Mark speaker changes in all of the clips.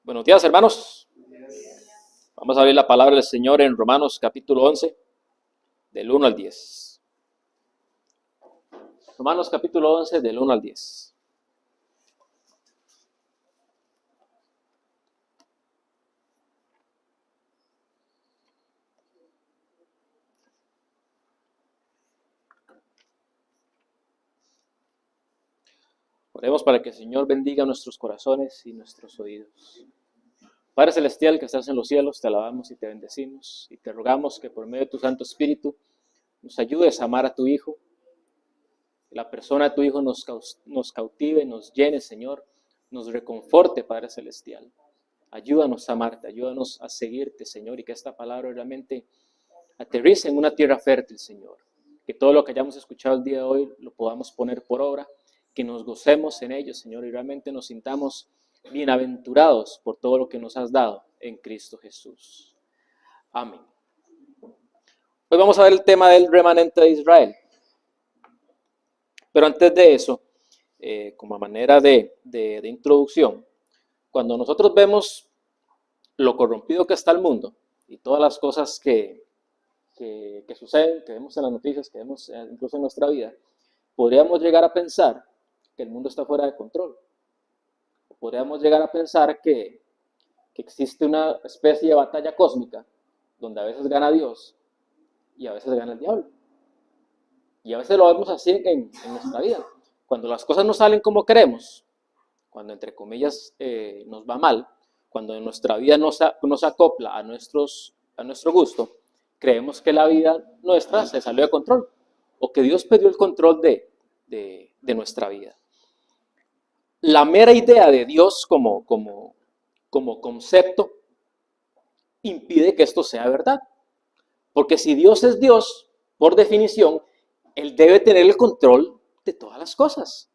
Speaker 1: Buenos días, hermanos. Vamos a ver la palabra del Señor en Romanos capítulo 11, del 1 al 10. Romanos capítulo 11, del 1 al 10. Oremos para que el Señor bendiga nuestros corazones y nuestros oídos. Padre Celestial que estás en los cielos, te alabamos y te bendecimos y te rogamos que por medio de tu Santo Espíritu nos ayudes a amar a tu Hijo, que la persona de tu Hijo nos cautive, nos llene, Señor, nos reconforte, Padre Celestial. Ayúdanos a amarte, ayúdanos a seguirte, Señor, y que esta palabra realmente aterrice en una tierra fértil, Señor. Que todo lo que hayamos escuchado el día de hoy lo podamos poner por obra, que nos gocemos en ello, Señor, y realmente nos sintamos bienaventurados por todo lo que nos has dado en Cristo Jesús. Amén. Hoy vamos a ver el tema del remanente de Israel. Pero antes de eso, como manera de introducción, cuando nosotros vemos lo corrompido que está el mundo y todas las cosas que suceden, que vemos en las noticias, que vemos incluso en nuestra vida, podríamos llegar a pensar que el mundo está fuera de control. Podríamos llegar a pensar que existe una especie de batalla cósmica donde a veces gana Dios y a veces gana el diablo. Y a veces lo vemos así en nuestra vida. Cuando las cosas no salen como queremos, cuando entre comillas nos va mal, cuando en nuestra vida no se acopla a nuestro gusto, creemos que la vida nuestra se salió de control o que Dios perdió el control de nuestra vida. La mera idea de Dios como concepto impide que esto sea verdad. Porque si Dios es Dios, por definición, Él debe tener el control de todas las cosas.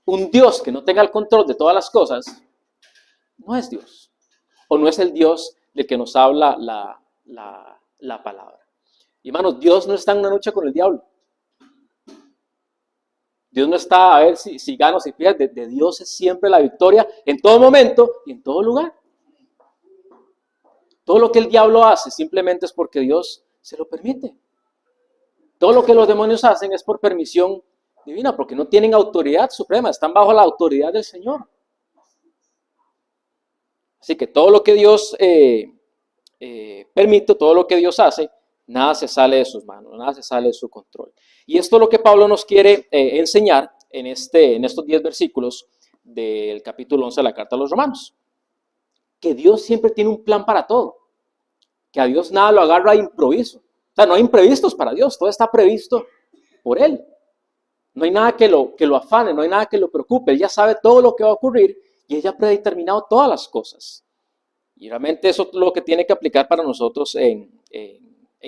Speaker 1: Un Dios que no tenga el control de todas las cosas no es Dios. O no es el Dios del que nos habla la palabra. Y hermanos, Dios no está en una lucha con el diablo. Dios no está a ver si gana o si pierde. De Dios es siempre la victoria en todo momento y en todo lugar. Todo lo que el diablo hace simplemente es porque Dios se lo permite. Todo lo que los demonios hacen es por permisión divina, porque no tienen autoridad suprema, están bajo la autoridad del Señor. Así que todo lo que Dios permite, todo lo que Dios hace, nada se sale de sus manos, nada se sale de su control. Y esto es lo que Pablo nos quiere enseñar en estos 10 versículos del capítulo 11 de la carta a los Romanos. Que Dios siempre tiene un plan para todo. Que a Dios nada lo agarra de improviso. O sea, no hay imprevistos para Dios, todo está previsto por Él. No hay nada que lo afane, no hay nada que lo preocupe. Él ya sabe todo lo que va a ocurrir y Él ya ha predeterminado todas las cosas. Y realmente eso es lo que tiene que aplicar para nosotros en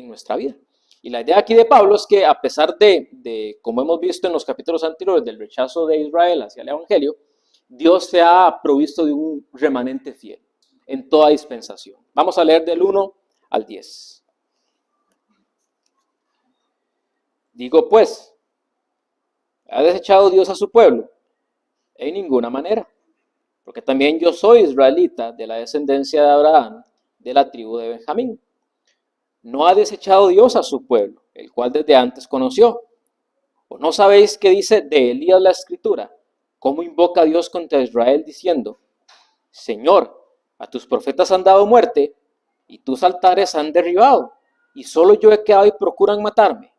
Speaker 1: nuestra vida. Y la idea aquí de Pablo es que a pesar de, como hemos visto en los capítulos anteriores, del rechazo de Israel hacia el Evangelio, Dios se ha provisto de un remanente fiel en toda dispensación. Vamos a leer del 1 al 10. Digo pues, ¿ha desechado Dios a su pueblo? En ninguna manera, porque también yo soy israelita de la descendencia de Abraham, de la tribu de Benjamín. No ha desechado Dios a su pueblo, el cual desde antes conoció. ¿O no sabéis qué dice de Elías la Escritura? ¿Cómo invoca a Dios contra Israel diciendo: Señor, a tus profetas han dado muerte y tus altares han derribado, y solo yo he quedado y procuran matarme?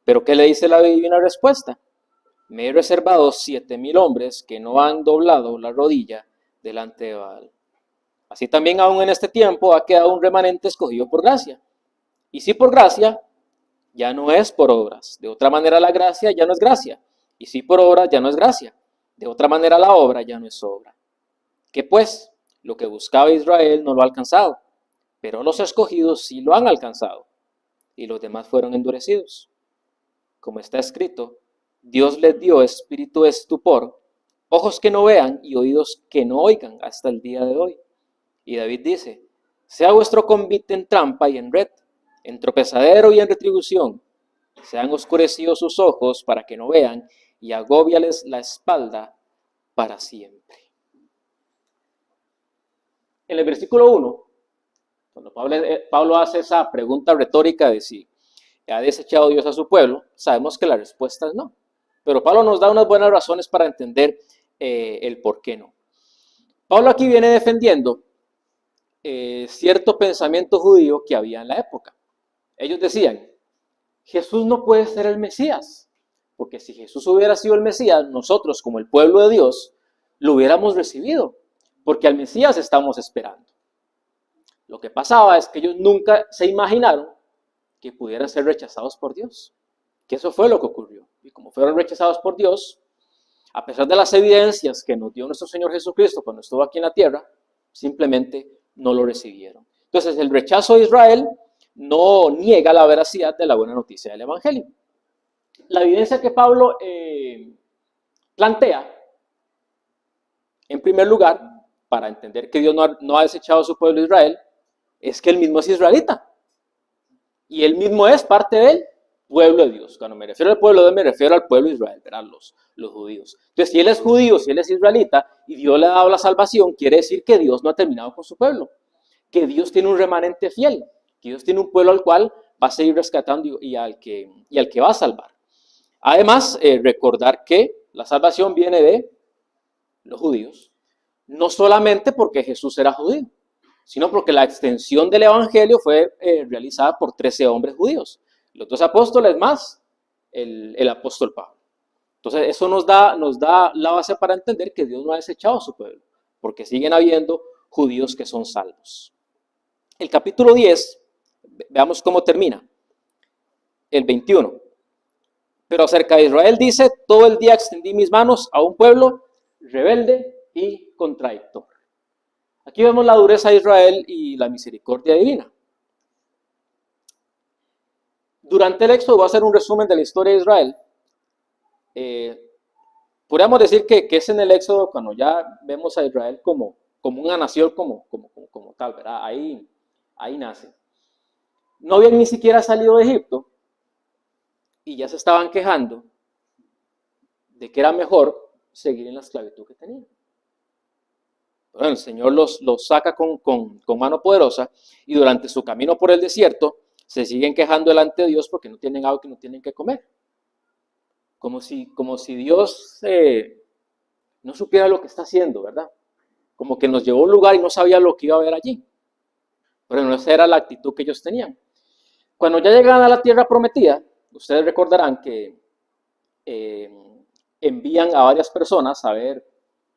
Speaker 1: ¿Pero qué le dice la divina respuesta? Me he reservado 7,000 hombres que no han doblado la rodilla delante de Baal. Así también aún en este tiempo ha quedado un remanente escogido por gracia. Y si por gracia, ya no es por obras. De otra manera la gracia ya no es gracia. Y si por obras ya no es gracia. De otra manera la obra ya no es obra. ¿Qué pues? Lo que buscaba Israel no lo ha alcanzado. Pero los escogidos sí lo han alcanzado. Y los demás fueron endurecidos. Como está escrito, Dios les dio espíritu de estupor, ojos que no vean y oídos que no oigan hasta el día de hoy. Y David dice: sea vuestro convite en trampa y en red, en tropezadero y en retribución. Sean oscurecidos sus ojos para que no vean, y agóbiales la espalda para siempre. En el versículo 1, cuando Pablo hace esa pregunta retórica de si ha desechado Dios a su pueblo, sabemos que la respuesta es no. Pero Pablo nos da unas buenas razones para entender el por qué no. Pablo aquí viene defendiendo cierto pensamiento judío que había en la época. Ellos decían, Jesús no puede ser el Mesías, porque si Jesús hubiera sido el Mesías, nosotros como el pueblo de Dios lo hubiéramos recibido, porque al Mesías estamos esperando. Lo que pasaba es que ellos nunca se imaginaron que pudieran ser rechazados por Dios, que eso fue lo que ocurrió. Y como fueron rechazados por Dios, a pesar de las evidencias que nos dio nuestro Señor Jesucristo cuando estuvo aquí en la tierra, simplemente no lo recibieron. Entonces, el rechazo de Israel no niega la veracidad de la buena noticia del Evangelio. La evidencia que Pablo plantea, en primer lugar, para entender que Dios no ha desechado a su pueblo Israel, es que él mismo es israelita. Y él mismo es parte del pueblo de Dios. Cuando me refiero al pueblo de Dios, me refiero al pueblo de Israel, ¿verdad? Los judíos. Entonces, si él es judío, si él es israelita, y Dios le ha dado la salvación, quiere decir que Dios no ha terminado con su pueblo. Que Dios tiene un remanente fiel. Que Dios tiene un pueblo al cual va a seguir rescatando y al que va a salvar. Además, recordar que la salvación viene de los judíos. No solamente porque Jesús era judío, sino porque la extensión del evangelio fue realizada por 13 hombres judíos. Los 2 apóstoles más el apóstol Pablo. Entonces eso nos da la base para entender que Dios no ha desechado a su pueblo, porque siguen habiendo judíos que son salvos. El capítulo 10, veamos cómo termina. El 21. Pero acerca de Israel dice, todo el día extendí mis manos a un pueblo rebelde y contradictor. Aquí vemos la dureza de Israel y la misericordia divina. Durante el Éxodo, voy a hacer un resumen de la historia de Israel. Podríamos decir que es en el Éxodo cuando ya vemos a Israel como una nación como tal, ¿verdad? Ahí nace. No habían ni siquiera salido de Egipto y ya se estaban quejando de que era mejor seguir en la esclavitud que tenían. Bueno, el Señor los saca con mano poderosa y durante su camino por el desierto se siguen quejando delante de Dios porque no tienen algo que no tienen que comer. Como si Dios no supiera lo que está haciendo, ¿verdad? Como que nos llevó a un lugar y no sabía lo que iba a haber allí. Pero no, esa era la actitud que ellos tenían. Cuando ya llegan a la tierra prometida, ustedes recordarán que envían a varias personas a ver,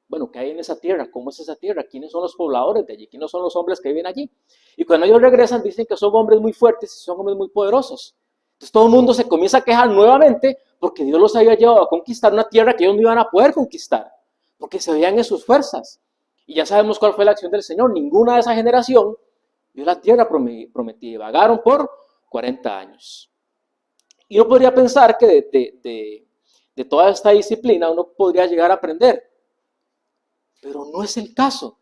Speaker 1: bueno, ¿qué hay en esa tierra? ¿Cómo es esa tierra? ¿Quiénes son los pobladores de allí? ¿Quiénes son los hombres que viven allí? Y cuando ellos regresan dicen que son hombres muy fuertes y son hombres muy poderosos. Entonces todo el mundo se comienza a quejar nuevamente porque Dios los había llevado a conquistar una tierra que ellos no iban a poder conquistar, porque se veían en sus fuerzas. Y ya sabemos cuál fue la acción del Señor. Ninguna de esa generación vio la tierra prometida. Vagaron por 40 años. Y uno podría pensar que de toda esta disciplina uno podría llegar a aprender. Pero no es el caso.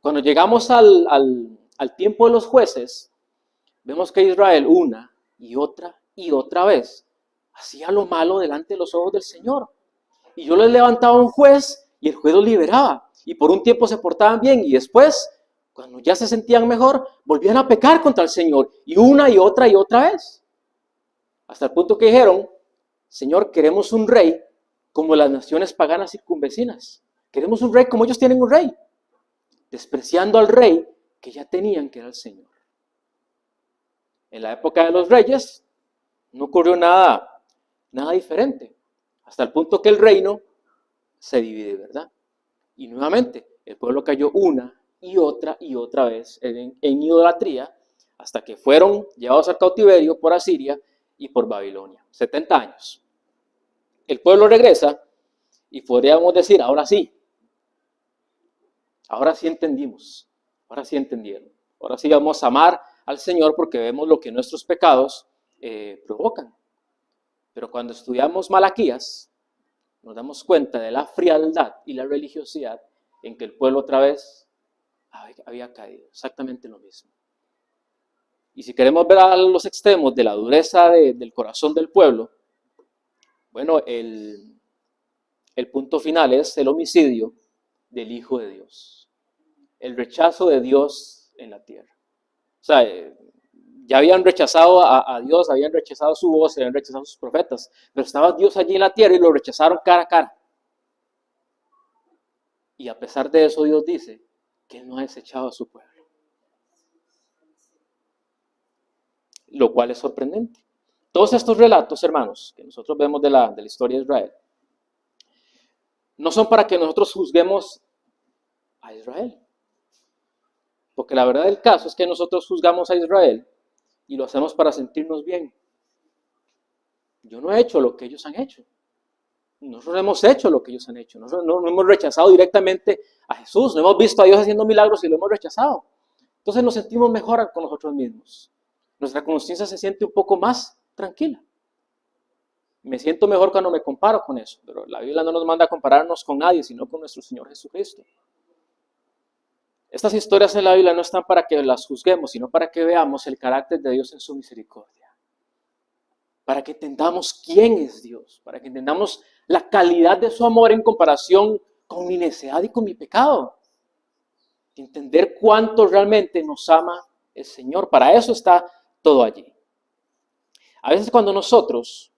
Speaker 1: Cuando llegamos al tiempo de los jueces, vemos que Israel una y otra vez hacía lo malo delante de los ojos del Señor. Y yo les levantaba a un juez y el juez los liberaba. Y por un tiempo se portaban bien y después, cuando ya se sentían mejor, volvían a pecar contra el Señor. Y otra vez. Hasta el punto que dijeron, Señor, queremos un rey como las naciones paganas circunvecinas. Queremos un rey como ellos tienen un rey. Despreciando al rey que ya tenían, que era el Señor. En la época de los reyes no ocurrió nada diferente. Hasta el punto que el reino se divide, ¿verdad? Y nuevamente, el pueblo cayó una y otra vez en idolatría hasta que fueron llevados al cautiverio por Asiria y por Babilonia. 70 años. El pueblo regresa y podríamos decir, ahora sí entendimos, ahora sí entendieron. Ahora sí vamos a amar al Señor porque vemos lo que nuestros pecados provocan. Pero cuando estudiamos Malaquías, nos damos cuenta de la frialdad y la religiosidad en que el pueblo otra vez había caído. Exactamente lo mismo. Y si queremos ver a los extremos de la dureza del corazón del pueblo, bueno, el punto final es el homicidio del Hijo de Dios. el rechazo de Dios en la tierra. O sea, ya habían rechazado a Dios, habían rechazado su voz, habían rechazado a sus profetas, pero estaba Dios allí en la tierra y lo rechazaron cara a cara. Y a pesar de eso, Dios dice que Él no ha desechado a su pueblo. Lo cual es sorprendente. Todos estos relatos, hermanos, que nosotros vemos de la historia de Israel, no son para que nosotros juzguemos a Israel. Porque la verdad del caso es que nosotros juzgamos a Israel y lo hacemos para sentirnos bien. Yo no he hecho lo que ellos han hecho. Nosotros no hemos hecho lo que ellos han hecho. Nosotros no hemos rechazado directamente a Jesús. No hemos visto a Dios haciendo milagros y lo hemos rechazado. Entonces nos sentimos mejor con nosotros mismos. Nuestra conciencia se siente un poco más tranquila. Me siento mejor cuando me comparo con eso. Pero la Biblia no nos manda a compararnos con nadie, sino con nuestro Señor Jesucristo. Estas historias en la Biblia no están para que las juzguemos, sino para que veamos el carácter de Dios en su misericordia. Para que entendamos quién es Dios, para que entendamos la calidad de su amor en comparación con mi necedad y con mi pecado. Entender cuánto realmente nos ama el Señor. Para eso está todo allí. A veces cuando nosotros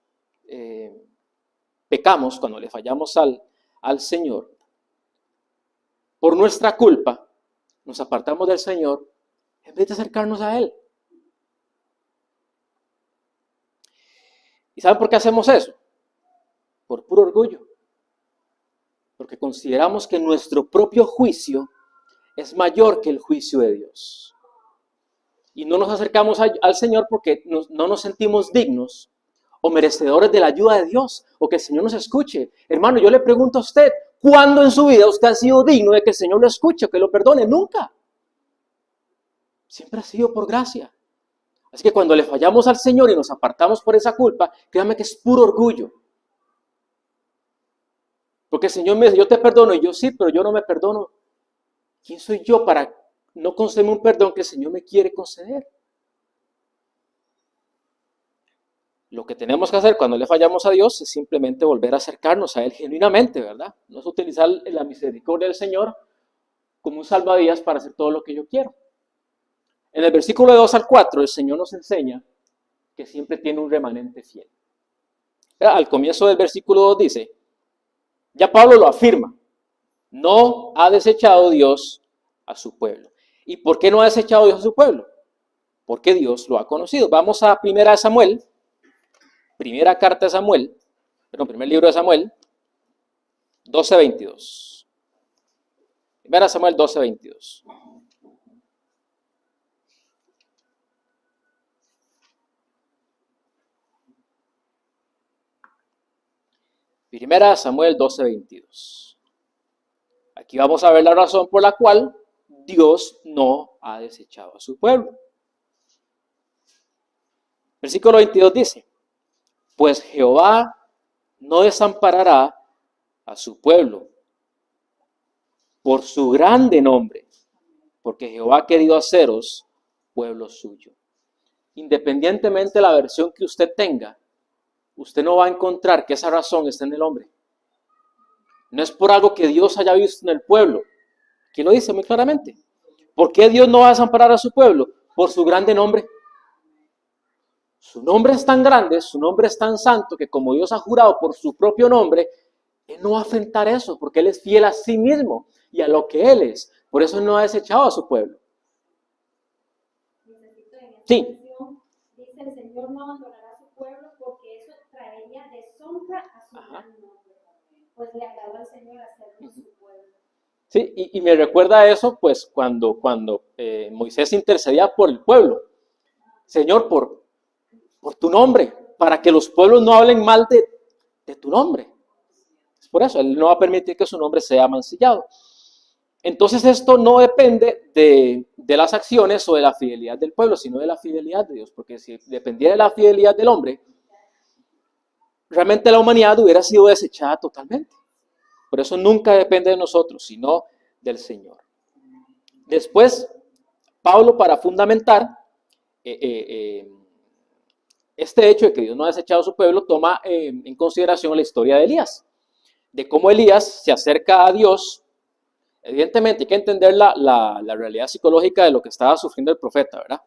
Speaker 1: pecamos, cuando le fallamos al Señor, por nuestra culpa, nos apartamos del Señor en vez de acercarnos a Él. ¿Y saben por qué hacemos eso? Por puro orgullo. Porque consideramos que nuestro propio juicio es mayor que el juicio de Dios. Y no nos acercamos al Señor porque no nos sentimos dignos o merecedores de la ayuda de Dios o que el Señor nos escuche. Hermano, yo le pregunto a usted, ¿cuándo en su vida usted ha sido digno de que el Señor lo escuche o que lo perdone? Nunca. Siempre ha sido por gracia. Así que cuando le fallamos al Señor y nos apartamos por esa culpa, créame que es puro orgullo. Porque el Señor me dice, yo te perdono, y yo sí, pero yo no me perdono. ¿Quién soy yo para no concederme un perdón que el Señor me quiere conceder? Lo que tenemos que hacer cuando le fallamos a Dios es simplemente volver a acercarnos a Él genuinamente, ¿verdad? No es utilizar la misericordia del Señor como un salvavidas para hacer todo lo que yo quiero. En el versículo 2 al 4, el Señor nos enseña que siempre tiene un remanente fiel. Al comienzo del versículo 2 dice, ya Pablo lo afirma, no ha desechado Dios a su pueblo. ¿Y por qué no ha desechado Dios a su pueblo? Porque Dios lo ha conocido. Vamos a primera carta de Samuel, primer libro de Samuel, 12:22. Primera Samuel 12:22. Primera Samuel 12:22. Aquí vamos a ver la razón por la cual Dios no ha desechado a su pueblo. Versículo 22 dice, pues Jehová no desamparará a su pueblo por su grande nombre, porque Jehová ha querido haceros pueblo suyo. Independientemente de la versión que usted tenga, usted no va a encontrar que esa razón esté en el hombre. No es por algo que Dios haya visto en el pueblo. Aquí lo dice muy claramente. ¿Por qué Dios no va a desamparar a su pueblo? Por su grande nombre. Su nombre es tan grande, su nombre es tan santo, que como Dios ha jurado por su propio nombre, Él no va a afrentar eso, porque Él es fiel a sí mismo y a lo que Él es. Por eso no ha desechado a su pueblo. Sí.
Speaker 2: Dice, el Señor no abandonará a su pueblo porque eso traería deshonra a su gran nombre. Pues le agradó al Señor hacerlo su pueblo.
Speaker 1: Sí, y me recuerda a eso, pues, cuando Moisés intercedía por el pueblo. Señor, por tu nombre, para que los pueblos no hablen mal de tu nombre. Es por eso, Él no va a permitir que su nombre sea mancillado. Entonces esto no depende de las acciones o de la fidelidad del pueblo, sino de la fidelidad de Dios. Porque si dependiera de la fidelidad del hombre, realmente la humanidad hubiera sido desechada totalmente. Por eso nunca depende de nosotros, sino del Señor. Después, Pablo, para fundamentar este hecho de que Dios no ha desechado a su pueblo, toma en consideración la historia de Elías. De cómo Elías se acerca a Dios Evidentemente hay que entender la realidad psicológica de lo que estaba sufriendo el profeta, ¿verdad?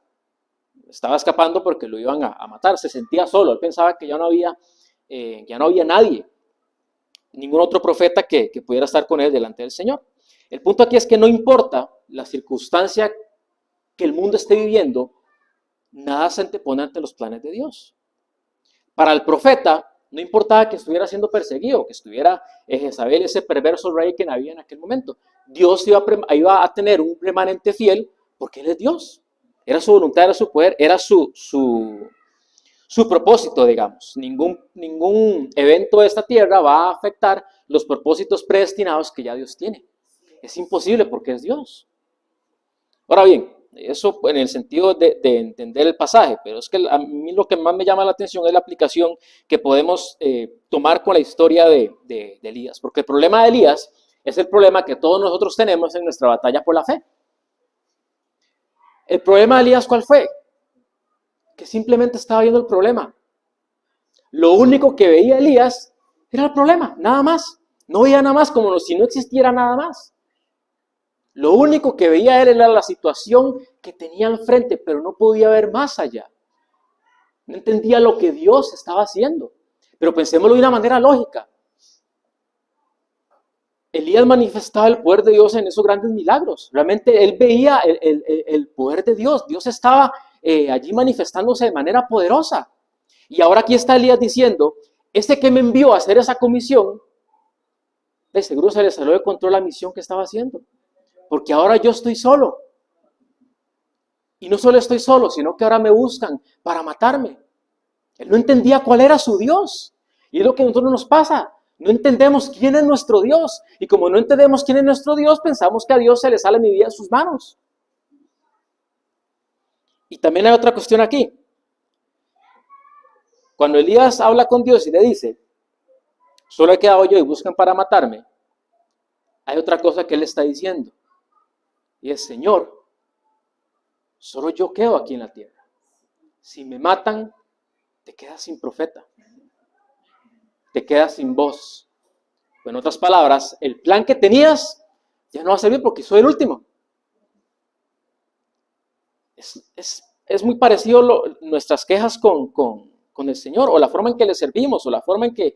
Speaker 1: Estaba escapando porque lo iban a matar, se sentía solo, él pensaba que ya no había nadie, ningún otro profeta que pudiera estar con él delante del Señor. El punto aquí es que no importa la circunstancia que el mundo esté viviendo, nada se antepone ante los planes de Dios. Para el profeta, no importaba que estuviera siendo perseguido, que estuviera Jezabel, ese perverso rey que había en aquel momento. Dios iba a tener un remanente fiel porque Él es Dios. Era su voluntad, era su poder, era su propósito, digamos. Ningún evento de esta tierra va a afectar los propósitos predestinados que ya Dios tiene. Es imposible porque es Dios. Ahora bien, eso en el sentido de entender el pasaje, pero es que a mí lo que más me llama la atención es la aplicación que podemos tomar con la historia de Elías, porque el problema de Elías es el problema que todos nosotros tenemos en nuestra batalla por la fe. El problema de Elías, ¿cuál fue? Que simplemente estaba viendo el problema. Lo único que veía Elías era el problema, nada más. No veía nada más, como si no existiera nada más. Lo único que veía él era la situación que tenía enfrente, pero no podía ver más allá. No entendía lo que Dios estaba haciendo. Pero pensémoslo de una manera lógica. Elías manifestaba el poder de Dios en esos grandes milagros. Realmente él veía el poder de Dios. Dios estaba allí manifestándose de manera poderosa. Y ahora aquí está Elías diciendo, ese que me envió a hacer esa comisión, de seguro se le salió de control la misión que estaba haciendo. Porque ahora yo estoy solo. Y no solo estoy solo, sino que ahora me buscan para matarme. Él no entendía cuál era su Dios. Y es lo que a nosotros nos pasa. No entendemos quién es nuestro Dios. Y como no entendemos quién es nuestro Dios, pensamos que a Dios se le sale mi vida de sus manos. Y también hay otra cuestión aquí. Cuando Elías habla con Dios y le dice, solo he quedado yo y buscan para matarme, hay otra cosa que él está diciendo. Y es, Señor, solo yo quedo aquí en la tierra. Si me matan, te quedas sin profeta. Te quedas sin voz. O en otras palabras, el plan que tenías ya no va a servir porque soy el último. Es muy parecido nuestras quejas con el Señor, o la forma en que le servimos, o la forma en que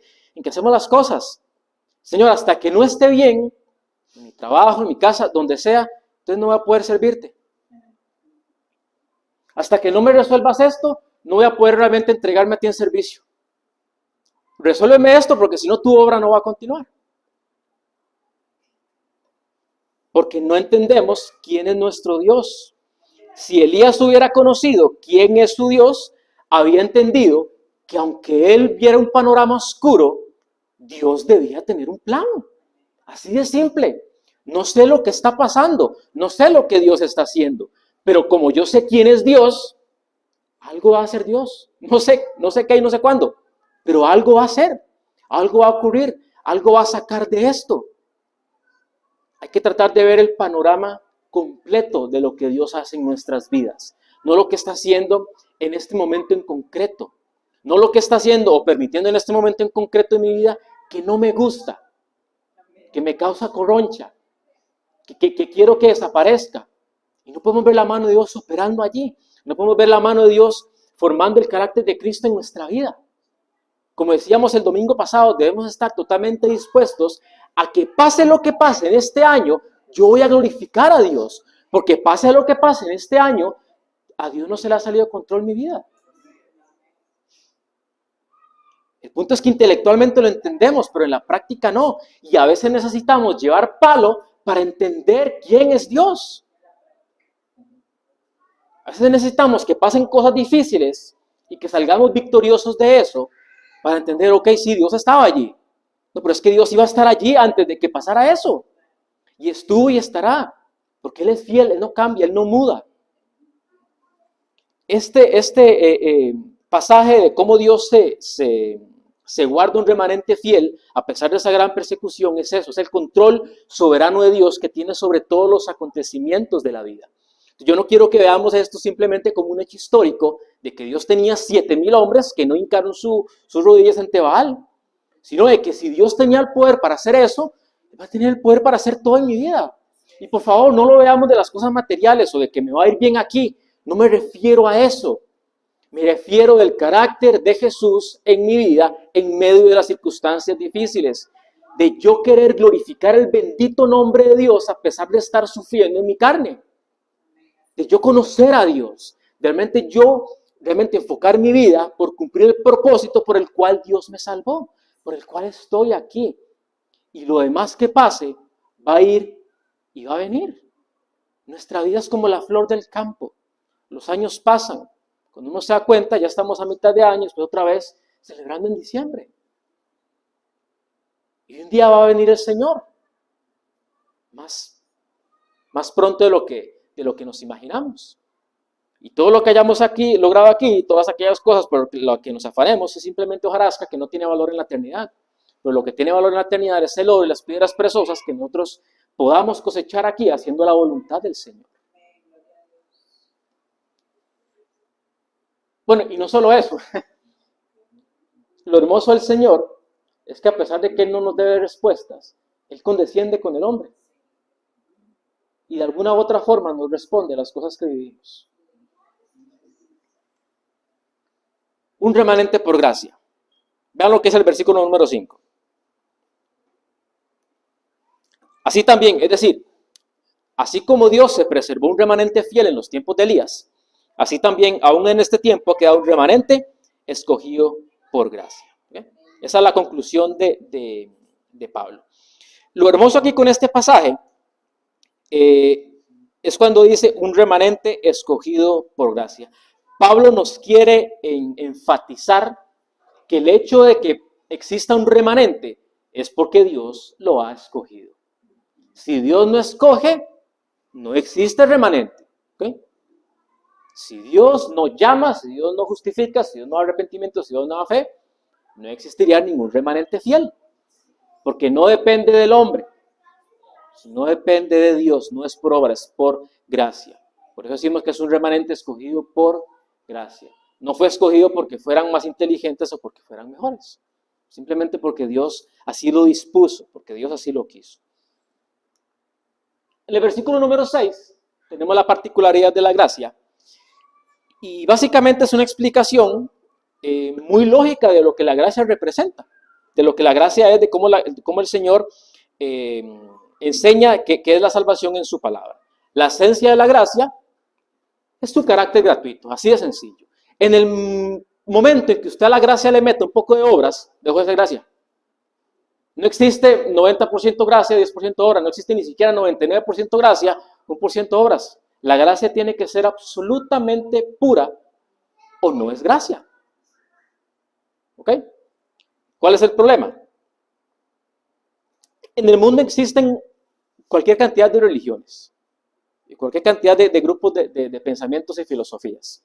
Speaker 1: hacemos las cosas. Señor, hasta que no esté bien, en mi trabajo, en mi casa, donde sea, entonces no voy a poder servirte. Hasta que no me resuelvas esto, no voy a poder realmente entregarme a ti en servicio. Resuélveme esto porque si no tu obra no va a continuar. Porque no entendemos quién es nuestro Dios. Si Elías hubiera conocido quién es su Dios, había entendido que aunque él viera un panorama oscuro, Dios debía tener un plan. Así de simple. No sé lo que está pasando, no sé lo que Dios está haciendo, pero como yo sé quién es Dios, algo va a hacer Dios. No sé qué y no sé cuándo, pero algo va a hacer, algo va a ocurrir, algo va a sacar de esto. Hay que tratar de ver el panorama completo de lo que Dios hace en nuestras vidas, no lo que está haciendo en este momento en concreto, no lo que está haciendo o permitiendo en este momento en concreto en mi vida que no me gusta, que me causa corroncha, que quiero que desaparezca. Y no podemos ver la mano de Dios operando allí. No podemos ver la mano de Dios formando el carácter de Cristo en nuestra vida. Como decíamos el domingo pasado, debemos estar totalmente dispuestos a que pase lo que pase en este año, yo voy a glorificar a Dios. Porque pase lo que pase en este año, a Dios no se le ha salido de control mi vida. El punto es que intelectualmente lo entendemos, pero en la práctica no. Y a veces necesitamos llevar palo para entender quién es Dios. A veces necesitamos que pasen cosas difíciles y que salgamos victoriosos de eso para entender, ok, sí, Dios estaba allí. No, pero es que Dios iba a estar allí antes de que pasara eso. Y estuvo y estará. Porque Él es fiel, Él no cambia, Él no muda. Este pasaje de cómo Dios se guarda un remanente fiel a pesar de esa gran persecución es eso, es el control soberano de Dios que tiene sobre todos los acontecimientos de la vida. Yo no quiero que veamos esto simplemente como un hecho histórico de que Dios tenía 7,000 hombres que no hincaron sus rodillas ante Baal, sino de que si Dios tenía el poder para hacer eso, va a tener el poder para hacer todo en mi vida. Y por favor, no lo veamos de las cosas materiales o de que me va a ir bien aquí. No me refiero a eso. Me refiero del carácter de Jesús en mi vida en medio de las circunstancias difíciles. De yo querer glorificar el bendito nombre de Dios a pesar de estar sufriendo en mi carne. De yo conocer a Dios. Realmente enfocar mi vida por cumplir el propósito por el cual Dios me salvó. Por el cual estoy aquí. Y lo demás que pase va a ir y va a venir. Nuestra vida es como la flor del campo. Los años pasan. Cuando uno se da cuenta, ya estamos a mitad de año, después otra vez celebrando en diciembre. Y un día va a venir el Señor. Más pronto de lo que nos imaginamos. Y todo lo que hayamos aquí, logrado aquí, todas aquellas cosas por lo que nos afanemos, es simplemente hojarasca que no tiene valor en la eternidad. Pero lo que tiene valor en la eternidad es el oro y las piedras preciosas que nosotros podamos cosechar aquí haciendo la voluntad del Señor. Bueno, y no solo eso. Lo hermoso del Señor es que a pesar de que Él no nos debe respuestas, Él condesciende con el hombre. Y de alguna u otra forma nos responde a las cosas que vivimos. Un remanente por gracia. Vean lo que es el versículo número 5. Así también, es decir, así como Dios se preservó un remanente fiel en los tiempos de Elías, así también aún en este tiempo queda un remanente escogido por gracia. ¿Okay? Esa es la conclusión de Pablo. Lo hermoso aquí con este pasaje es cuando dice un remanente escogido por gracia. Pablo nos quiere enfatizar que el hecho de que exista un remanente es porque Dios lo ha escogido. Si Dios no escoge, no existe remanente. ¿Okay? Si Dios no llama, si Dios no justifica, si Dios no da arrepentimiento, si Dios no da fe, no existiría ningún remanente fiel. Porque no depende del hombre. No depende de Dios, no es por obra, es por gracia. Por eso decimos que es un remanente escogido por gracia. No fue escogido porque fueran más inteligentes o porque fueran mejores. Simplemente porque Dios así lo dispuso, porque Dios así lo quiso. En el versículo número 6 tenemos la particularidad de la gracia. Y básicamente es una explicación muy lógica de lo que la gracia representa. De lo que la gracia es, de cómo el Señor enseña que es la salvación en su palabra. La esencia de la gracia es su carácter gratuito, así de sencillo. En el momento en que usted a la gracia le mete un poco de obras, dejó de ser gracia. No existe 90% gracia, 10% obra, no existe ni siquiera 99% gracia, 1% obras. La gracia tiene que ser absolutamente pura o no es gracia. ¿Ok? ¿Cuál es el problema? En el mundo existen cualquier cantidad de religiones y cualquier cantidad de grupos de pensamientos y filosofías.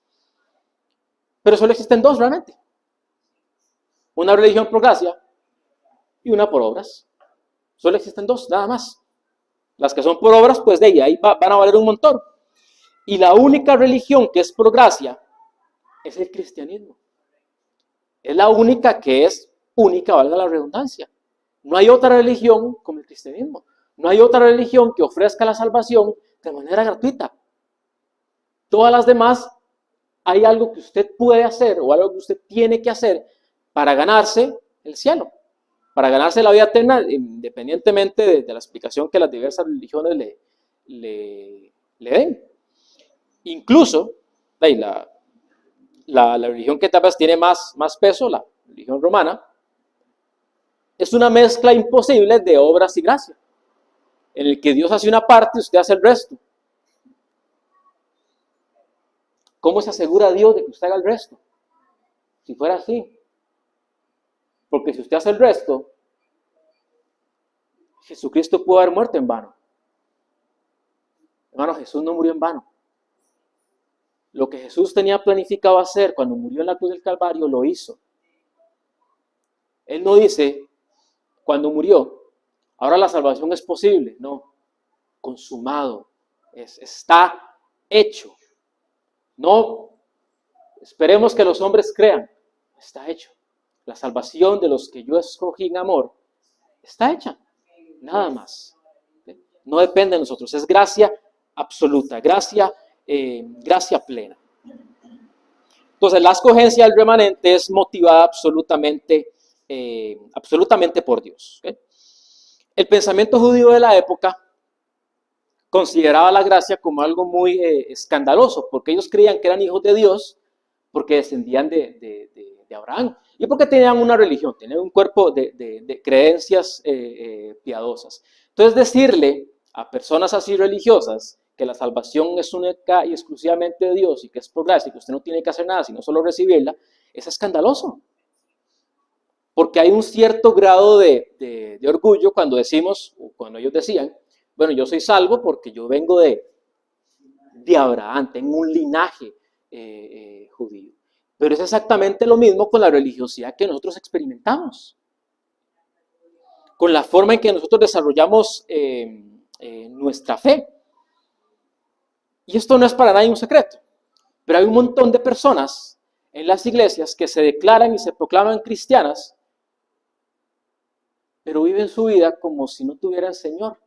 Speaker 1: Pero solo existen dos realmente. Una religión por gracia y una por obras. Solo existen dos, nada más. Las que son por obras, pues de ahí van a valer un montón. Y la única religión que es por gracia es el cristianismo. Es la única que es única, valga la redundancia. No hay otra religión como el cristianismo. No hay otra religión que ofrezca la salvación de manera gratuita. Todas las demás, hay algo que usted puede hacer o algo que usted tiene que hacer para ganarse el cielo, para ganarse la vida eterna, independientemente de la explicación que las diversas religiones le den. Incluso, la religión que tal vez tiene más peso, la religión romana, es una mezcla imposible de obras y gracia, en el que Dios hace una parte y usted hace el resto. ¿Cómo se asegura Dios de que usted haga el resto? Si fuera así. Porque si usted hace el resto, Jesucristo pudo haber muerto en vano. Hermano, Jesús no murió en vano. Lo que Jesús tenía planificado hacer cuando murió en la cruz del Calvario, lo hizo. Él no dice, cuando murió, ahora la salvación es posible. No, consumado, está hecho. No esperemos que los hombres crean, está hecho. La salvación de los que yo escogí en amor está hecha, nada más. No depende de nosotros, es gracia absoluta, gracia plena. Entonces, la escogencia del remanente es motivada absolutamente por Dios. ¿Okay? El pensamiento judío de la época consideraba la gracia como algo muy escandaloso, porque ellos creían que eran hijos de Dios, porque descendían de Abraham, y porque tenían una religión, tenían un cuerpo de creencias piadosas. Entonces, decirle a personas así religiosas que la salvación es única y exclusivamente de Dios y que es por gracia y que usted no tiene que hacer nada sino solo recibirla, es escandaloso. Porque hay un cierto grado de orgullo cuando decimos, o cuando ellos decían, bueno, yo soy salvo porque yo vengo de Abraham, tengo un linaje judío. Pero es exactamente lo mismo con la religiosidad que nosotros experimentamos. Con la forma en que nosotros desarrollamos nuestra fe. Y esto no es para nadie un secreto, pero hay un montón de personas en las iglesias que se declaran y se proclaman cristianas, pero viven su vida como si no tuvieran Señor,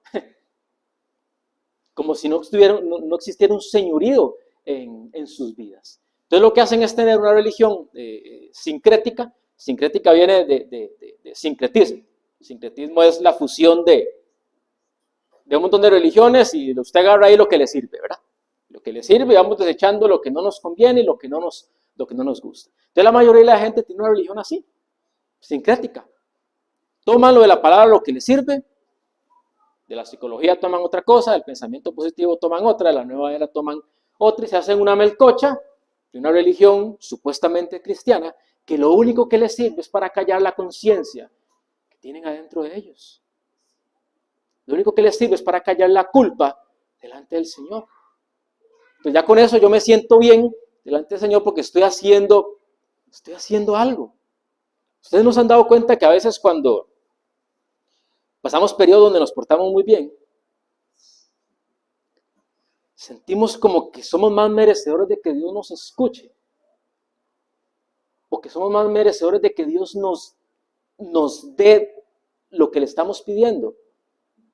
Speaker 1: como si no existiera un señorío en sus vidas. Entonces lo que hacen es tener una religión sincrética. Sincrética viene de sincretismo. Sincretismo es la fusión de un montón de religiones y usted agarra ahí lo que le sirve, ¿verdad? Lo que le sirve, vamos desechando lo que no nos conviene y lo que no nos gusta. Entonces la mayoría de la gente tiene una religión así, sincrética. Toman lo de la palabra lo que les sirve, de la psicología toman otra cosa, del pensamiento positivo toman otra, de la nueva era toman otra y se hacen una melcocha de una religión supuestamente cristiana que lo único que les sirve es para callar la conciencia que tienen adentro de ellos. Lo único que les sirve es para callar la culpa delante del Señor. Entonces ya con eso yo me siento bien delante del Señor porque estoy haciendo algo. Ustedes nos han dado cuenta que a veces cuando pasamos periodos donde nos portamos muy bien, sentimos como que somos más merecedores de que Dios nos escuche. O que somos más merecedores de que Dios nos dé lo que le estamos pidiendo.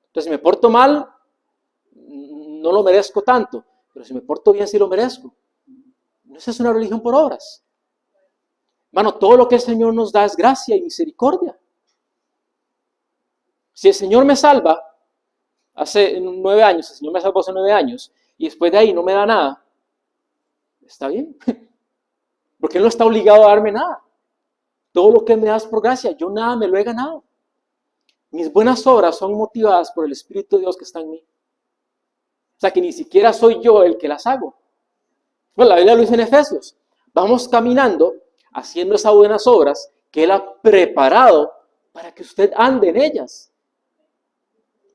Speaker 1: Entonces, si me porto mal, no lo merezco tanto. Pero si me porto bien, sí lo merezco. No, esa es una religión por obras. Hermano, todo lo que el Señor nos da es gracia y misericordia. Si el Señor me salva hace 9 años, el Señor me salvó hace 9 años, y después de ahí no me da nada, está bien. Porque Él no está obligado a darme nada. Todo lo que me das por gracia, yo nada me lo he ganado. Mis buenas obras son motivadas por el Espíritu de Dios que está en mí. O sea que ni siquiera soy yo el que las hago. Bueno, la Biblia lo dice en Efesios. Vamos caminando, haciendo esas buenas obras que Él ha preparado para que usted ande en ellas.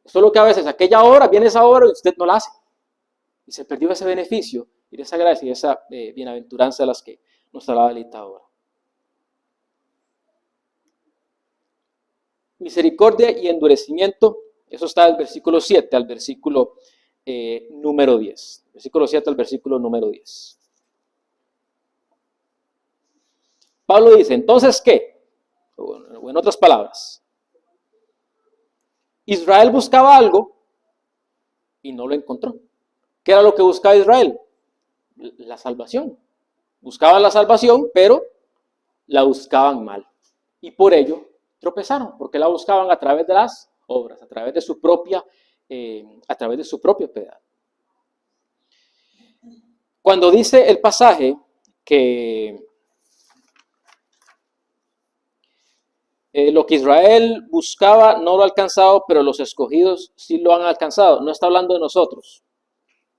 Speaker 1: Solo que a veces aquella obra, viene esa obra y usted no la hace. Y se perdió ese beneficio y esa gracia y esa bienaventuranza de las que nos hablaba Lita ahora. Misericordia y endurecimiento, eso está del versículo 7 al versículo número 10. Versículo 7 al versículo número 10. Pablo dice, entonces, ¿qué? O en otras palabras, Israel buscaba algo y no lo encontró. ¿Qué era lo que buscaba Israel? La salvación. Buscaban la salvación, pero la buscaban mal. Y por ello tropezaron, porque la buscaban a través de las obras, a través de su propia piedad. Cuando dice el pasaje que lo que Israel buscaba no lo ha alcanzado, pero los escogidos sí lo han alcanzado, no está hablando de nosotros,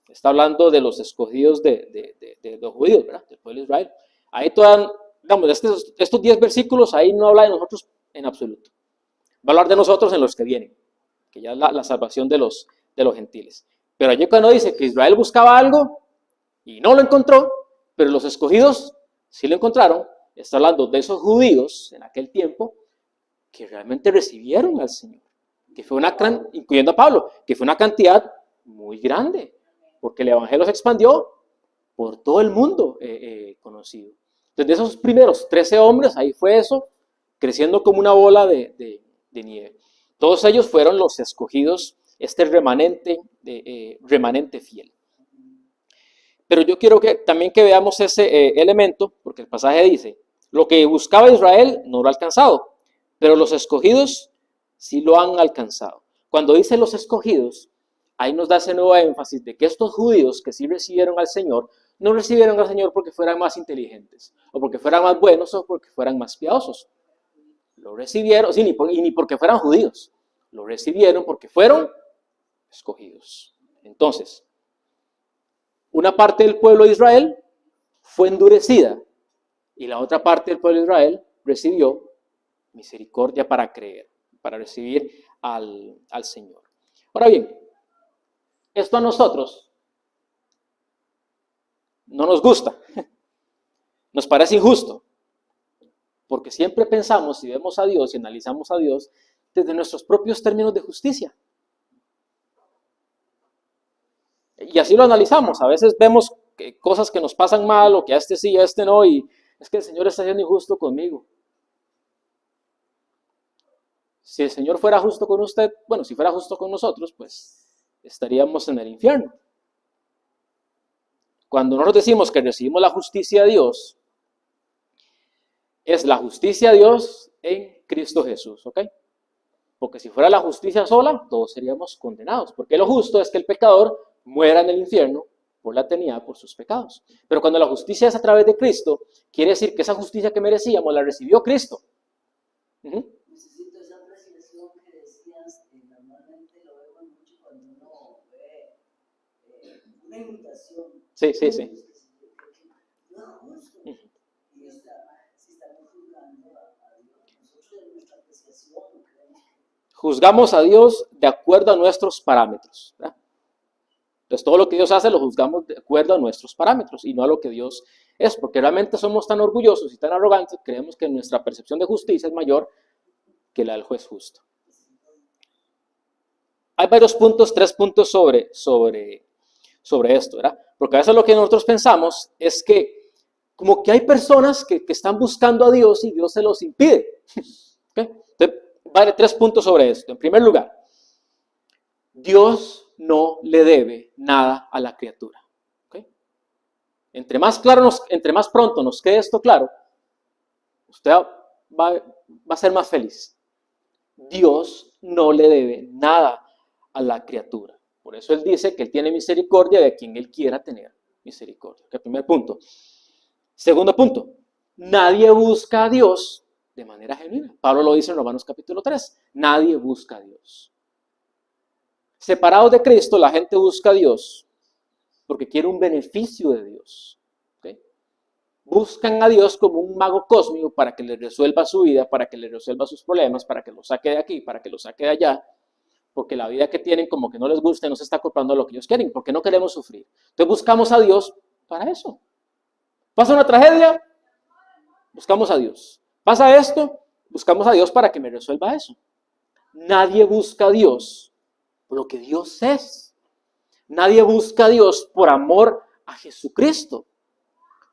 Speaker 1: está hablando de los escogidos de los judíos, ¿verdad? Del pueblo de Israel. Ahí todavía, digamos, estos 10 versículos, ahí no habla de nosotros en absoluto. Va a hablar de nosotros en los que vienen, que ya es la salvación de los gentiles. Pero allí cuando dice que Israel buscaba algo y no lo encontró, pero los escogidos sí lo encontraron, está hablando de esos judíos en aquel tiempo que realmente recibieron al Señor, que fue incluyendo a Pablo, que fue una cantidad muy grande, porque el evangelio se expandió por todo el mundo conocido. Entonces, de esos primeros 13 hombres, ahí fue eso, creciendo como una bola de nieve. Todos ellos fueron los escogidos este remanente fiel. Pero yo quiero también que veamos ese elemento, porque el pasaje dice, lo que buscaba Israel no lo ha alcanzado, pero los escogidos sí lo han alcanzado. Cuando dice los escogidos, ahí nos da ese nuevo énfasis de que estos judíos que sí recibieron al Señor, no recibieron al Señor porque fueran más inteligentes, o porque fueran más buenos, o porque fueran más piadosos. Lo recibieron, sí, ni porque fueran judíos, lo recibieron porque fueron escogidos. Entonces, una parte del pueblo de Israel fue endurecida y la otra parte del pueblo de Israel recibió misericordia para creer, para recibir al Señor. Ahora bien, esto a nosotros no nos gusta, nos parece injusto, porque siempre pensamos y vemos a Dios y analizamos a Dios desde nuestros propios términos de justicia. Y así lo analizamos. A veces vemos cosas que nos pasan mal, o que a este sí, a este no, y es que el Señor está siendo injusto conmigo. Si el Señor fuera justo con usted, bueno, si fuera justo con nosotros, pues estaríamos en el infierno. Cuando nosotros decimos que recibimos la justicia de Dios, es la justicia de Dios en Cristo Jesús, ¿ok? Porque si fuera la justicia sola, todos seríamos condenados. Porque lo justo es que el pecador muera en el infierno por la eternidad, por sus pecados. Pero cuando la justicia es a través de Cristo, quiere decir que esa justicia que merecíamos la recibió Cristo.
Speaker 3: Necesito esa precisión que decías, normalmente lo vemos mucho cuando uno ve una invitación.
Speaker 1: Sí.
Speaker 3: No es justo. Y si estamos juzgando a Dios, nosotros en nuestra apreciación creemos.
Speaker 1: Juzgamos a Dios de acuerdo a nuestros parámetros, ¿verdad? Entonces todo lo que Dios hace lo juzgamos de acuerdo a nuestros parámetros y no a lo que Dios es, porque realmente somos tan orgullosos y tan arrogantes, creemos que nuestra percepción de justicia es mayor que la del juez justo. Hay varios puntos, 3 puntos sobre esto, ¿verdad? Porque a veces lo que nosotros pensamos es que como que hay personas que están buscando a Dios y Dios se los impide. ¿Okay? Entonces, vale 3 puntos sobre esto. En primer lugar, Dios no le debe nada a la criatura. ¿Okay? Entre más pronto nos quede esto claro, usted va a ser más feliz. Dios no le debe nada a la criatura. Por eso Él dice que Él tiene misericordia de quien Él quiera tener misericordia. ¿Okay? Primer punto. Segundo punto, nadie busca a Dios de manera genuina. Pablo lo dice en Romanos capítulo 3. Nadie busca a Dios. Separados de Cristo, la gente busca a Dios porque quiere un beneficio de Dios. ¿Okay? Buscan a Dios como un mago cósmico para que les resuelva su vida, para que les resuelva sus problemas, para que los saque de aquí, para que los saque de allá, porque la vida que tienen como que no les gusta y no se está acoplando a lo que ellos quieren, porque no queremos sufrir. Entonces buscamos a Dios para eso. Pasa una tragedia, buscamos a Dios. Pasa esto, buscamos a Dios para que me resuelva eso. Nadie busca a Dios por lo que Dios es. Nadie busca a Dios por amor a Jesucristo.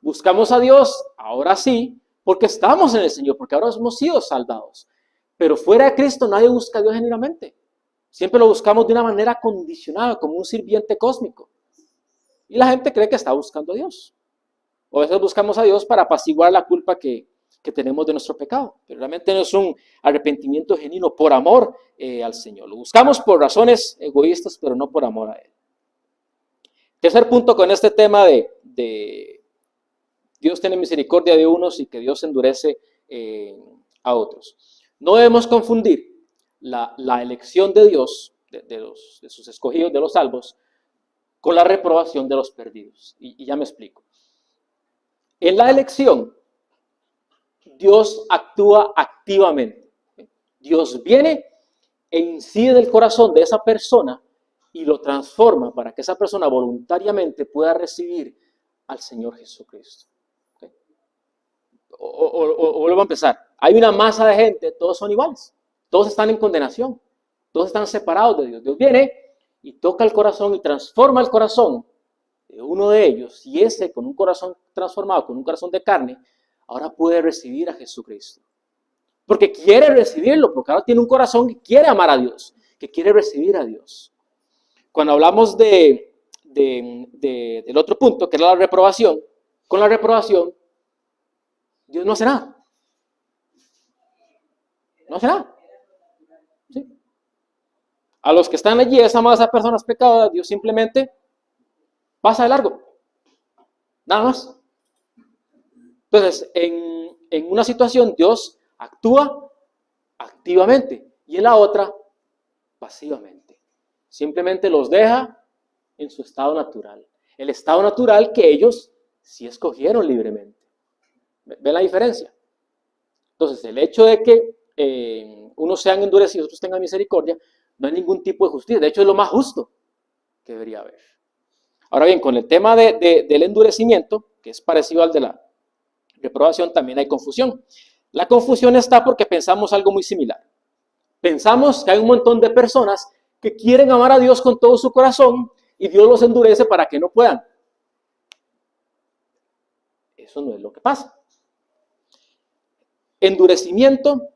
Speaker 1: Buscamos a Dios, ahora sí, porque estamos en el Señor, porque ahora hemos sido salvados. Pero fuera de Cristo nadie busca a Dios genuinamente. Siempre lo buscamos de una manera condicionada, como un sirviente cósmico. Y la gente cree que está buscando a Dios. O a veces buscamos a Dios para apaciguar la culpa que tenemos de nuestro pecado. Pero realmente no es un arrepentimiento genuino por amor al Señor. Lo buscamos por razones egoístas, pero no por amor a Él. Tercer punto con este tema de Dios tiene misericordia de unos y que Dios endurece a otros. No debemos confundir la elección de Dios, de sus escogidos, de los salvos, con la reprobación de los perdidos. Y ya me explico. En la elección, Dios actúa activamente. Dios viene e incide en el corazón de esa persona y lo transforma para que esa persona voluntariamente pueda recibir al Señor Jesucristo. ¿Okay? O vuelvo a empezar. Hay una masa de gente, todos son iguales. Todos están en condenación. Todos están separados de Dios. Dios viene y toca el corazón y transforma el corazón de uno de ellos. Y ese, con un corazón transformado, con un corazón de carne, ahora puede recibir a Jesucristo. Porque quiere recibirlo, porque ahora tiene un corazón que quiere amar a Dios, que quiere recibir a Dios. cuando hablamos del otro punto, que era la reprobación, con la reprobación, Dios no hace nada. No hace nada. ¿Sí? A los que están allí, esas personas pecadoras, Dios simplemente pasa de largo. Nada más. Entonces, en una situación, Dios actúa activamente y en la otra, pasivamente. Simplemente los deja en su estado natural. El estado natural que ellos sí escogieron libremente. ¿Ven la diferencia? Entonces, el hecho de que unos sean endurecidos, otros tengan misericordia, no hay ningún tipo de justicia. De hecho, es lo más justo que debería haber. Ahora bien, con el tema del endurecimiento, que es parecido al de la reprobación, también hay confusión. La confusión está porque pensamos algo muy similar. Pensamos que hay un montón de personas que quieren amar a Dios con todo su corazón y Dios los endurece para que no puedan. Eso no es lo que pasa. Endurecimiento,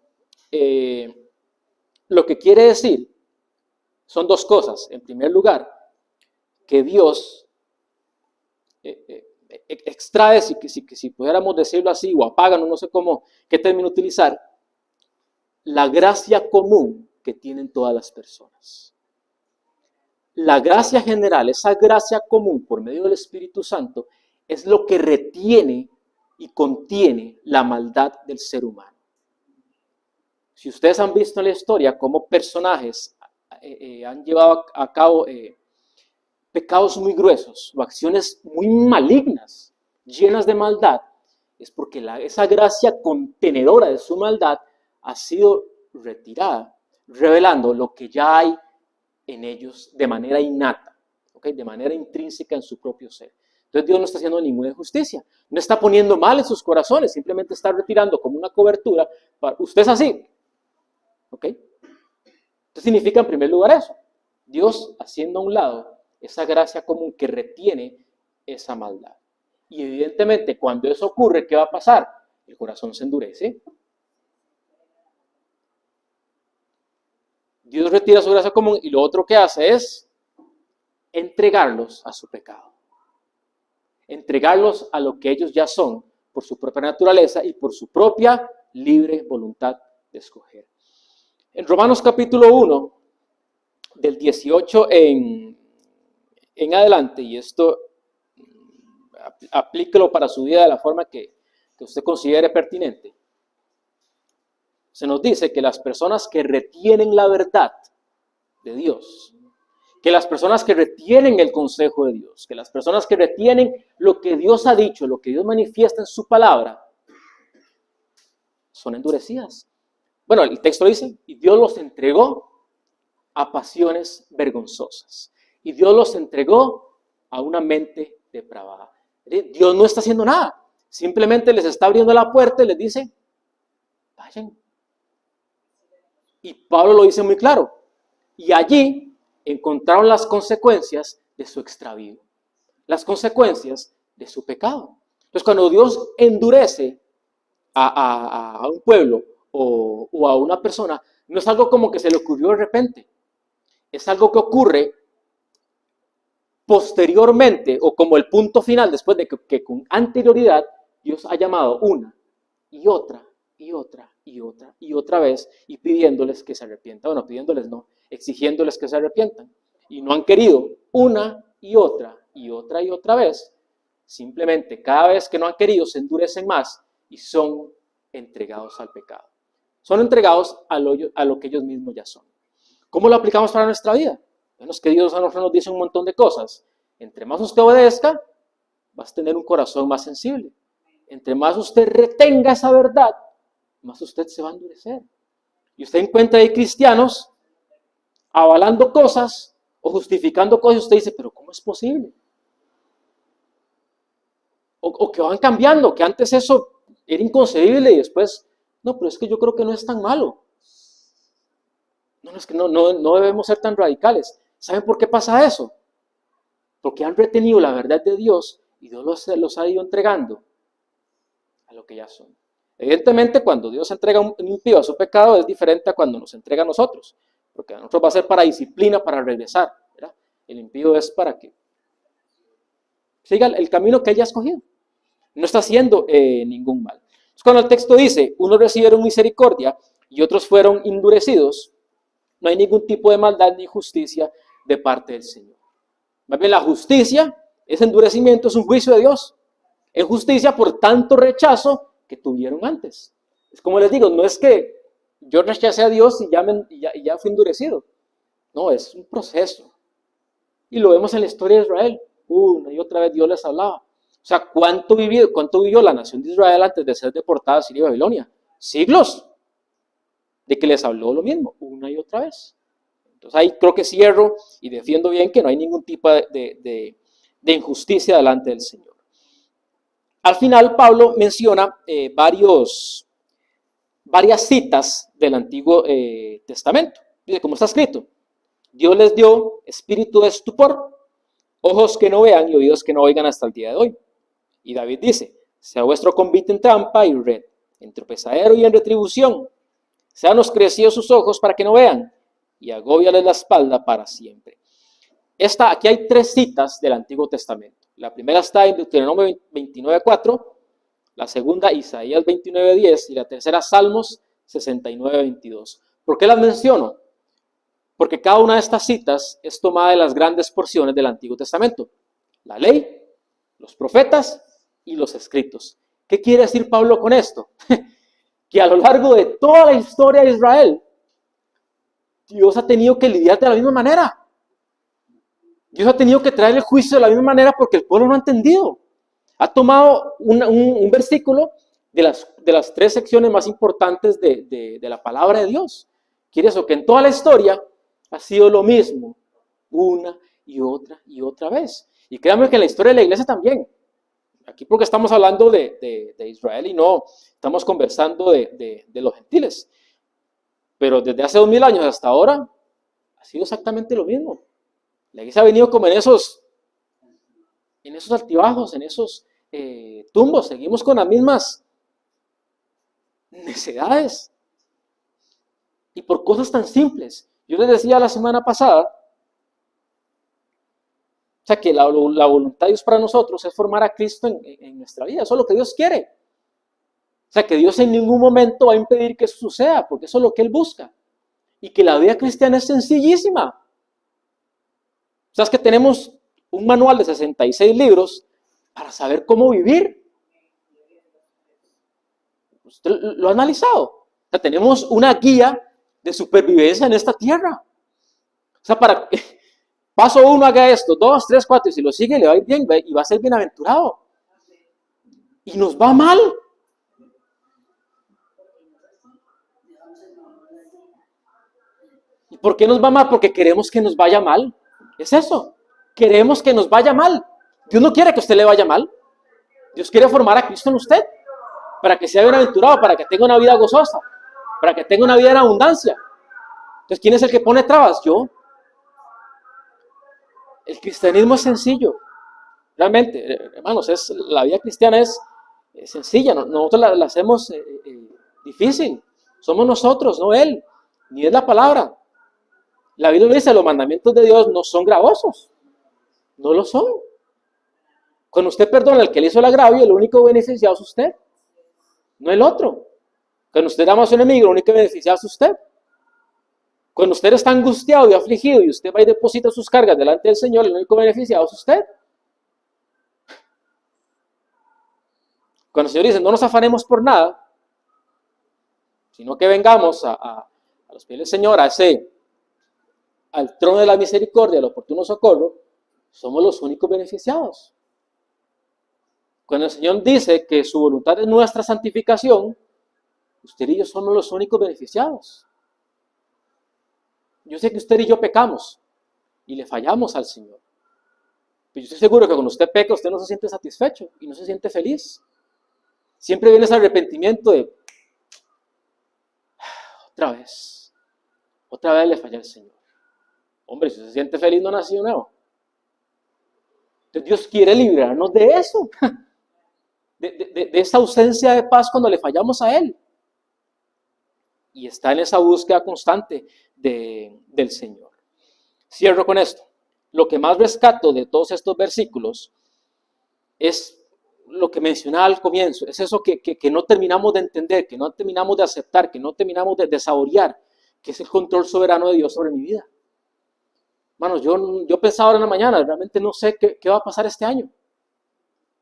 Speaker 1: lo que quiere decir son dos cosas. En primer lugar, que Dios extrae, si pudiéramos decirlo así, o apaga, no sé cómo, qué término utilizar, la gracia común que tienen todas las personas. La gracia general, esa gracia común por medio del Espíritu Santo, es lo que retiene y contiene la maldad del ser humano. Si ustedes han visto en la historia cómo personajes han llevado a cabo pecados muy gruesos o acciones muy malignas, llenas de maldad, es porque esa gracia contenedora de su maldad ha sido retirada, revelando lo que ya hay en ellos de manera innata, ¿okay? De manera intrínseca en su propio ser. Entonces Dios no está haciendo ninguna injusticia, no está poniendo mal en sus corazones, simplemente está retirando como una cobertura. Usted es así, ¿ok? Entonces significa en primer lugar eso, Dios haciendo a un lado esa gracia común que retiene esa maldad. Y evidentemente cuando eso ocurre, ¿qué va a pasar? El corazón se endurece. Dios retira su gracia común y lo otro que hace es entregarlos a su pecado. Entregarlos a lo que ellos ya son por su propia naturaleza y por su propia libre voluntad de escoger. En Romanos capítulo 1, del 18 en adelante, y esto aplíquelo para su vida de la forma que usted considere pertinente, se nos dice que las personas que retienen la verdad de Dios, que las personas que retienen el consejo de Dios, que las personas que retienen lo que Dios ha dicho, lo que Dios manifiesta en su palabra, son endurecidas. Bueno, el texto dice, y Dios los entregó a pasiones vergonzosas. Y Dios los entregó a una mente depravada. Dios no está haciendo nada. Simplemente les está abriendo la puerta y les dice, vayan. Y Pablo lo dice muy claro. Y allí encontraron las consecuencias de su extravío. Las consecuencias de su pecado. Entonces cuando Dios endurece a un pueblo o a una persona, no es algo como que se le ocurrió de repente. Es algo que ocurre posteriormente o como el punto final después de que con anterioridad Dios ha llamado una y otra y otra y otra y otra vez y pidiéndoles que se arrepientan. Bueno, pidiéndoles no, exigiéndoles que se arrepientan. Y no han querido una y otra y otra y otra vez. Simplemente cada vez que no han querido se endurecen más y son entregados al pecado. Son entregados a lo que ellos mismos ya son. ¿Cómo lo aplicamos para nuestra vida? Bueno, es que Dios a nosotros nos dice un montón de cosas. Entre más usted obedezca, vas a tener un corazón más sensible. Entre más usted retenga esa verdad, más usted se va a endurecer. Y usted encuentra ahí cristianos avalando cosas o justificando cosas y usted dice, pero ¿cómo es posible? O que van cambiando, que antes eso era inconcebible y después, no, pero es que yo creo que no es tan malo. No, es que no debemos ser tan radicales. ¿Saben por qué pasa eso? Porque han retenido la verdad de Dios y Dios los ha ido entregando a lo que ya son. Evidentemente, cuando Dios entrega un impío a su pecado es diferente a cuando nos entrega a nosotros, porque a nosotros va a ser para disciplina, para regresar, ¿verdad? El impío es para que siga el camino que ella ha escogido. No está haciendo ningún mal. Entonces, cuando el texto dice, unos recibieron misericordia y otros fueron endurecidos, no hay ningún tipo de maldad ni justicia de parte del Señor. Más bien la justicia, ese endurecimiento es un juicio de Dios. Es justicia por tanto rechazo que tuvieron antes. Es como les digo, no es que yo rechacé a Dios y ya fui endurecido. No, es un proceso. Y lo vemos en la historia de Israel. Una y otra vez Dios les hablaba. O sea, ¿cuánto vivió la nación de Israel antes de ser deportada a Siria y Babilonia? Siglos de que les habló lo mismo, una y otra vez. Entonces ahí creo que cierro y defiendo bien que no hay ningún tipo de injusticia delante del Señor. Al final Pablo menciona varias citas del Antiguo Testamento. Dice, como está escrito, Dios les dio espíritu de estupor, ojos que no vean y oídos que no oigan hasta el día de hoy. Y David dice, sea vuestro convite en trampa y red, en tropezadero y en retribución. Sean oscurecidos sus ojos para que no vean, y agóbiales la espalda para siempre. Aquí hay 3 citas del Antiguo Testamento. La primera está en Deuteronomio 29:4, la segunda Isaías 29:10 y la tercera Salmos 69:22. ¿Por qué las menciono? Porque cada una de estas citas es tomada de las grandes porciones del Antiguo Testamento. La ley, los profetas y los escritos. ¿Qué quiere decir Pablo con esto? Que a lo largo de toda la historia de Israel, Dios ha tenido que lidiar de la misma manera. Dios ha tenido que traer el juicio de la misma manera porque el pueblo no ha entendido. Ha tomado un versículo de las 3 secciones más importantes de la palabra de Dios. Quiere eso, que en toda la historia ha sido lo mismo, una y otra vez. Y créanme que en la historia de la iglesia también. Aquí porque estamos hablando de Israel y no estamos conversando de los gentiles. Pero desde hace 2000 años hasta ahora ha sido exactamente lo mismo. La iglesia ha venido como en esos altibajos, en esos tumbos. Seguimos con las mismas necedades. Y por cosas tan simples. Yo les decía la semana pasada, o sea, que la voluntad de Dios para nosotros es formar a Cristo en nuestra vida. Eso es lo que Dios quiere. O sea, que Dios en ningún momento va a impedir que eso suceda, porque eso es lo que Él busca. Y que la vida cristiana es sencillísima. O sea, es que tenemos un manual de 66 libros para saber cómo vivir. ¿Usted lo ha analizado? O sea, tenemos una guía de supervivencia en esta tierra. O sea, para paso 1 haga esto, 2, 3, 4, y si lo sigue le va a ir bien y va a ser bienaventurado. Y nos va mal. ¿Y por qué nos va mal? Porque queremos que nos vaya mal. Es eso. Queremos que nos vaya mal. Dios no quiere que a usted le vaya mal. Dios quiere formar a Cristo en usted. Para que sea bienaventurado, para que tenga una vida gozosa. Para que tenga una vida en abundancia. Entonces, ¿quién es el que pone trabas? Yo. El cristianismo es sencillo. Realmente, hermanos, la vida cristiana es sencilla. Nosotros la hacemos difícil. Somos nosotros, no Él. Ni es la palabra. La Biblia dice, los mandamientos de Dios no son gravosos. No lo son. Cuando usted perdona al que le hizo el agravio, el único beneficiado es usted. No el otro. Cuando usted ama a su enemigo, el único beneficiado es usted. Cuando usted está angustiado y afligido y usted va y deposita sus cargas delante del Señor, el único beneficiado es usted. Cuando el Señor dice, no nos afanemos por nada, sino que vengamos a los pies del Señor, al trono de la misericordia, al oportuno socorro, somos los únicos beneficiados. Cuando el Señor dice que su voluntad es nuestra santificación, usted y yo somos los únicos beneficiados. Yo sé que usted y yo pecamos y le fallamos al Señor. Pero yo estoy seguro que cuando usted peca, usted no se siente satisfecho y no se siente feliz. Siempre viene ese arrepentimiento de otra vez le falla al Señor. Hombre, si se siente feliz, no nació nuevo. Entonces Dios quiere librarnos de eso, de esa ausencia de paz cuando le fallamos a Él. Y está en esa búsqueda constante del Señor. Cierro con esto. lo que más rescato de todos estos versículos es lo que mencionaba al comienzo, es eso que no terminamos de entender, que no terminamos de aceptar, que no terminamos de saborear, que es el control soberano de Dios sobre mi vida. Hermanos, yo pensaba ahora en la mañana, realmente no sé qué va a pasar este año.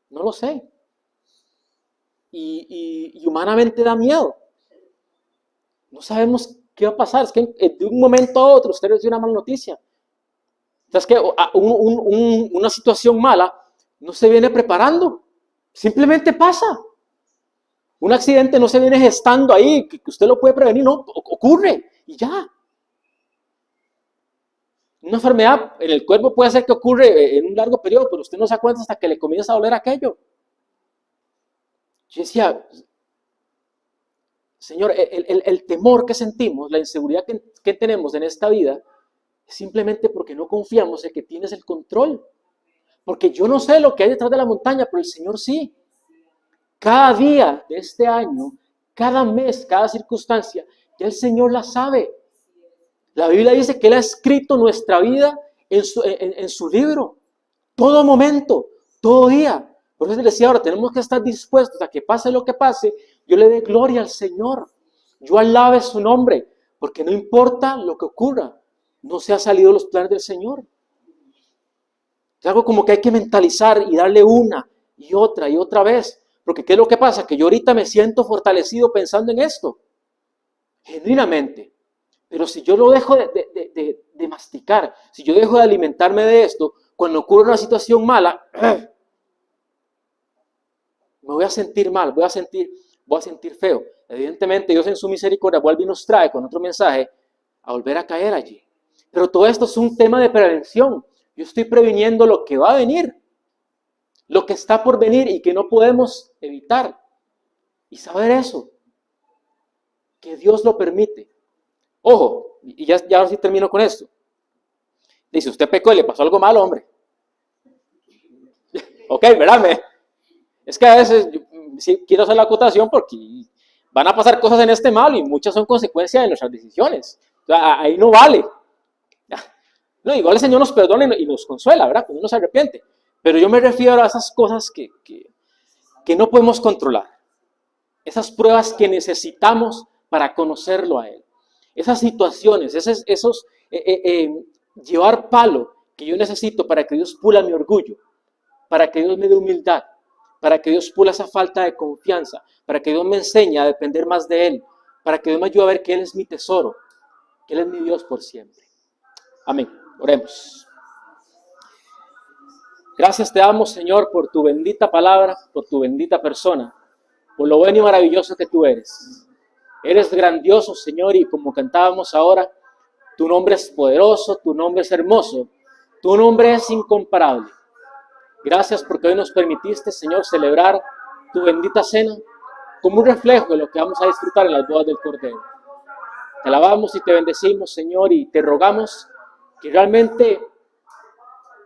Speaker 1: No lo sé. Y humanamente da miedo. No sabemos qué va a pasar. Es que de un momento a otro usted recibe una mala noticia. Es que una situación mala no se viene preparando. Simplemente pasa. Un accidente no se viene gestando ahí, que usted lo puede prevenir, no, ocurre y ya. Una enfermedad en el cuerpo puede ser que ocurre en un largo periodo, pero usted no se da cuenta hasta que le comienza a doler aquello. Yo decía, Señor, el temor que sentimos, la inseguridad que tenemos en esta vida, es simplemente porque no confiamos en que tienes el control. Porque yo no sé lo que hay detrás de la montaña, pero el Señor sí. Cada día de este año, cada mes, cada circunstancia, ya el Señor la sabe. La Biblia dice que Él ha escrito nuestra vida en su libro. Todo momento, todo día. Por eso les decía ahora, tenemos que estar dispuestos a que pase lo que pase, yo le dé gloria al Señor. Yo alabe su nombre, porque no importa lo que ocurra, no se ha salido los planes del Señor. Es algo como que hay que mentalizar y darle una y otra vez. Porque ¿qué es lo que pasa? Que yo ahorita me siento fortalecido pensando en esto. Genuinamente. Pero si yo lo dejo de masticar, si yo dejo de alimentarme de esto, cuando ocurre una situación mala, me voy a sentir mal, voy a sentir feo. Evidentemente Dios en su misericordia vuelve y nos trae con otro mensaje a volver a caer allí. Pero todo esto es un tema de prevención. Yo estoy previniendo lo que va a venir, lo que está por venir y que no podemos evitar. Y saber eso, que Dios lo permite. Ojo, y ya ahora sí termino con esto. Dice, usted pecó y le pasó algo malo, hombre. Ok, ¿verdad? Es que a veces sí quiero hacer la acotación porque van a pasar cosas en este mal y muchas son consecuencias de nuestras decisiones. O sea, ahí no vale. No, igual el Señor nos perdona y nos consuela, ¿verdad? Cuando uno se arrepiente. Pero yo me refiero a esas cosas que no podemos controlar. Esas pruebas que necesitamos para conocerlo a Él. Esas situaciones, llevar palo que yo necesito para que Dios pula mi orgullo, para que Dios me dé humildad, para que Dios pula esa falta de confianza, para que Dios me enseñe a depender más de Él, para que Dios me ayude a ver que Él es mi tesoro, que Él es mi Dios por siempre. Amén. Oremos. Gracias te damos, Señor, por tu bendita palabra, por tu bendita persona, por lo bueno y maravilloso que tú eres. Eres grandioso, Señor, y como cantábamos ahora, tu nombre es poderoso, tu nombre es hermoso, tu nombre es incomparable. Gracias porque hoy nos permitiste, Señor, celebrar tu bendita cena como un reflejo de lo que vamos a disfrutar en las bodas del Cordero. Te alabamos y te bendecimos, Señor, y te rogamos que realmente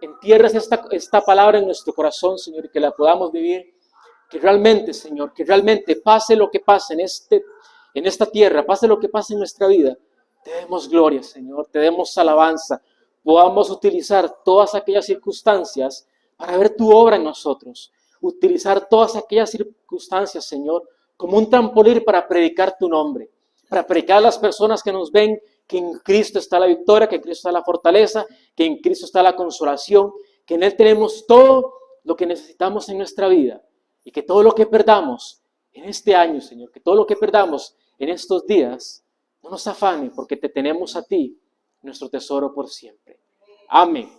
Speaker 1: entierres esta palabra en nuestro corazón, Señor, y que la podamos vivir. Que realmente, Señor, que realmente pase lo que pase en esta tierra, pase lo que pase en nuestra vida, te demos gloria, Señor, te demos alabanza, podamos utilizar todas aquellas circunstancias para ver tu obra en nosotros, utilizar todas aquellas circunstancias, Señor, como un trampolín para predicar tu nombre, para predicar a las personas que nos ven que en Cristo está la victoria, que en Cristo está la fortaleza, que en Cristo está la consolación, que en Él tenemos todo lo que necesitamos en nuestra vida y que todo lo que perdamos en este año, Señor, que todo lo que perdamos en estos días, no nos afane porque te tenemos a ti, nuestro tesoro por siempre. Amén.